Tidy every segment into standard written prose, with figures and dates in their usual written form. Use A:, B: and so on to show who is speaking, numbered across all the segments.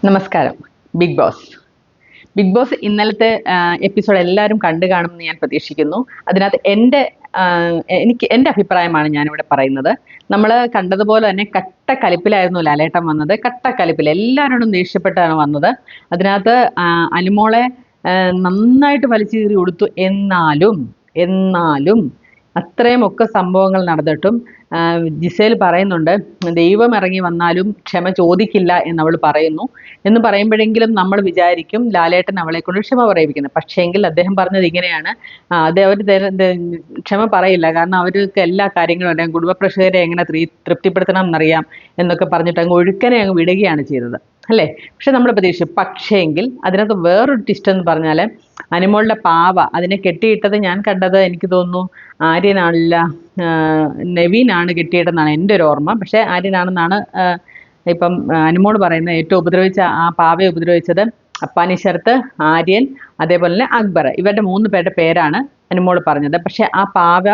A: നമസ്കാരം. Big boss big boss ഇന്നലത്തെ episode എല്ലാവരും കണ്ടു കാണുമെന്ന് ഞാൻ പ്രതീക്ഷിക്കുന്നു. അതിനകത്ത് എൻ്റെ അഭിപ്രായമാണ് ഞാനിവിടെ പറയുന്നത്. നമ്മൾ കണ്ടതുപോലെ തന്നെ കട്ട കലിപ്പിലായിരുന്നു ലാലേട്ടൻ വന്നത്. കട്ട കലിപ്പിൽ എല്ലാവരോടും ദേഷ്യപ്പെട്ടാണ് വന്നത്. അതിനകത്ത് അനുമോളെ നന്നായിട്ട് വലിച്ചു കീറി കൊടുത്തു. എന്നാലും അത്രയുമൊക്കെ സംഭവങ്ങൾ നടന്നിട്ടും ജിസേൽ പറയുന്നുണ്ട്, ദൈവം ഇറങ്ങി വന്നാലും ക്ഷമ ചോദിക്കില്ല എന്നവൾ പറയുന്നു. എന്ന് പറയുമ്പോഴെങ്കിലും നമ്മൾ വിചാരിക്കും ലാലേട്ടൻ അവളെ കൊണ്ട് ക്ഷമ പറയിപ്പിക്കുന്നത്. പക്ഷേങ്കിൽ അദ്ദേഹം പറഞ്ഞത് ഇങ്ങനെയാണ്, അത് അവർ ക്ഷമ പറയില്ല, കാരണം അവർക്ക് എല്ലാ കാര്യങ്ങളും അറിയാം, കുടുംബപ്രേക്ഷകരെ എങ്ങനെ തൃപ്തിപ്പെടുത്തണം എന്നറിയാം എന്നൊക്കെ പറഞ്ഞിട്ട് അങ്ങ് ഒഴുക്കനെ അങ്ങ് വിടുകയാണ് ചെയ്തത്, അല്ലേ? പക്ഷെ നമ്മൾ പ്രതീക്ഷിച്ചു. പക്ഷേങ്കിൽ അതിനകത്ത് വേറൊരു ട്വിസ്റ്റ് എന്ന് പറഞ്ഞാൽ അനുമോളുടെ പാവ അതിനെ കെട്ടിയിട്ടത് ഞാൻ കണ്ടത്, എനിക്ക് തോന്നുന്നു ആര്യനാണില്ല, നെവീനാണ് കെട്ടിയിട്ടെന്നാണ് എൻ്റെ ഒരു ഓർമ്മ. പക്ഷേ ആര്യനാണെന്നാണ് ഇപ്പം അനുമോൾ പറയുന്നത്. ഏറ്റവും ഉപദ്രവിച്ച ആ പാവയെ ഉപദ്രവിച്ചത് അപ്പാനി ശരത്ത്, ആര്യൻ, അതേപോലെ തന്നെ അക്ബർ. ഇവരുടെ 3 പേരുടെ പേരാണ് അനുമോൾ പറഞ്ഞത്. പക്ഷെ ആ പാവ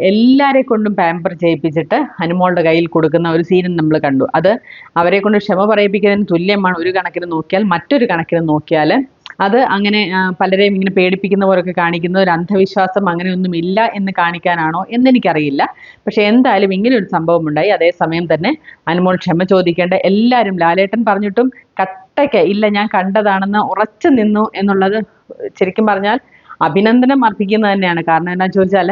A: എല്ലാവരെ കൊണ്ടും പാമ്പർ ചെയ്യിപ്പിച്ചിട്ട് അനുമോളുടെ കയ്യിൽ കൊടുക്കുന്ന ഒരു സീനും നമ്മൾ കണ്ടു. അത് അവരെ കൊണ്ട് ക്ഷമ പറയിപ്പിക്കുന്നതിന് തുല്യമാണ് ഒരു കണക്കിന് നോക്കിയാൽ. മറ്റൊരു കണക്കിന് നോക്കിയാൽ അത് അങ്ങനെ പലരെയും ഇങ്ങനെ പേടിപ്പിക്കുന്ന പോലൊക്കെ കാണിക്കുന്ന ഒരു അന്ധവിശ്വാസം അങ്ങനെയൊന്നും ഇല്ല എന്ന് കാണിക്കാനാണോ എന്നെനിക്കറിയില്ല. പക്ഷെ എന്തായാലും ഇങ്ങനെ ഒരു സംഭവം ഉണ്ടായി. അതേസമയം തന്നെ അനുമോൾ ക്ഷമ ചോദിക്കേണ്ട എല്ലാവരും, ലാലേട്ടൻ പറഞ്ഞിട്ടും കട്ടയ്ക്ക് ഇല്ല ഞാൻ കണ്ടതാണെന്ന് ഉറച്ചു നിന്നു എന്നുള്ളത് ശരിക്കും പറഞ്ഞാൽ അഭിനന്ദനം അർപ്പിക്കുന്നത് തന്നെയാണ്. കാരണം എന്താണെന്ന് ചോദിച്ചാൽ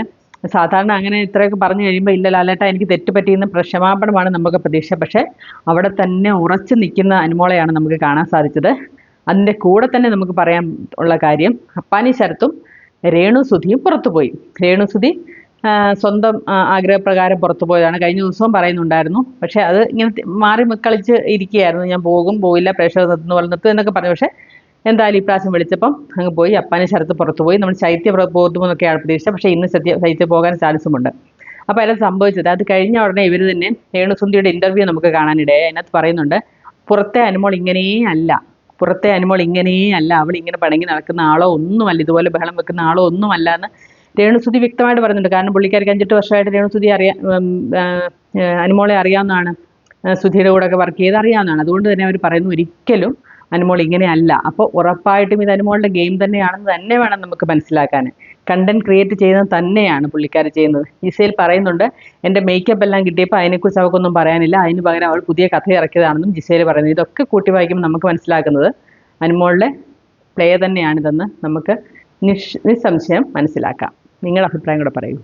A: സാധാരണ അങ്ങനെ ഇത്രയൊക്കെ പറഞ്ഞു കഴിയുമ്പോൾ ഇല്ല ലാലേട്ട എനിക്ക് തെറ്റുപറ്റിയെന്ന് ക്ഷമാപണമാണ് നമുക്ക് പ്രതീക്ഷ. പക്ഷെ അവിടെ തന്നെ ഉറച്ചു നിൽക്കുന്ന അനുമോളെയാണ് നമുക്ക് കാണാൻ സാധിച്ചത്. അതിൻ്റെ കൂടെ തന്നെ നമുക്ക് പറയാൻ ഉള്ള കാര്യം, അപ്പാനി ശരത്തും രേണുസുധിയും പുറത്തുപോയി. രേണുസുധി സ്വന്തം ആഗ്രഹപ്രകാരം പുറത്തു പോയതാണ്. കഴിഞ്ഞ ദിവസവും പറയുന്നുണ്ടായിരുന്നു. പക്ഷെ അത് ഇങ്ങനെ മാറി കളിച്ച് ഇരിക്കുകയായിരുന്നു, ഞാൻ പോയില്ല, പ്രേക്ഷകർ നിർത്തുന്നു എന്നൊക്കെ പറഞ്ഞു. പക്ഷെ എന്തായാലും ഇപ്രാവശ്യം വിളിച്ചപ്പം അങ്ങ് പോയി. അപ്പാനി ശരത്ത് പുറത്തുപോയി. നമ്മൾ ശൈത്യ പോകുമെന്നൊക്കെയാണ് പ്രതീക്ഷിച്ചത്. പക്ഷേ ഇന്ന് ശൈത്യ പോകാൻ ചാൻസുമുണ്ട്. അപ്പോൾ അതെല്ലാം സംഭവിച്ചത് അത് കഴിഞ്ഞ ഉടനെ ഇവർ തന്നെ രേണുസുന്ധിയുടെ ഇൻ്റർവ്യൂ നമുക്ക് കാണാനിടയായി. അതിനകത്ത് പറയുന്നുണ്ട്, പുറത്തെ അനുമോൾ ഇങ്ങനെയേ അല്ല, അവൾ ഇങ്ങനെ പണങ്ങി നടക്കുന്ന ആളോ ഒന്നുമല്ല, ഇതുപോലെ ബഹളം വെക്കുന്ന ആളോ ഒന്നുമല്ല എന്ന് രേണുസുധി വ്യക്തമായിട്ട് പറയുന്നുണ്ട്. കാരണം പുള്ളിക്കാർക്ക് 5-8 വർഷമായിട്ട് രേണുസുധി അനുമോളെ അറിയാവുന്നതാണ്, സുധിയുടെ കൂടെ ഒക്കെ വർക്ക് ചെയ്ത് അറിയാവുന്നതാണ്. അതുകൊണ്ട് തന്നെ അവർ പറയുന്നു ഒരിക്കലും അനുമോൾ ഇങ്ങനെയല്ല. അപ്പോൾ ഉറപ്പായിട്ടും ഇത് അനുമോളുടെ ഗെയിം തന്നെയാണെന്ന് തന്നെ വേണം നമുക്ക് മനസ്സിലാക്കാൻ. കണ്ടന്റ് ക്രിയേറ്റ് ചെയ്യുന്നത് തന്നെയാണ് പുള്ളിക്കാർ ചെയ്യുന്നത്. ജിസേൽ പറയുന്നുണ്ട്, എൻ്റെ മേക്കപ്പ് എല്ലാം കിട്ടിയപ്പോൾ അതിനെക്കുറിച്ച് അവൾക്കൊന്നും പറയാനില്ല, അതിന് പകരം അവൾ പുതിയ കഥ ഇറക്കിയതാണെന്നും ജിസേൽ പറയുന്നത്. ഇതൊക്കെ കൂട്ടി വായിക്കുമ്പോൾ നമുക്ക് മനസ്സിലാക്കുന്നത് അനുമോളുടെ പ്ലേ തന്നെയാണിതെന്ന് നമുക്ക് നിസ്സംശയം മനസ്സിലാക്കാം. നിങ്ങളുടെ അഭിപ്രായം കൂടെ പറയൂ.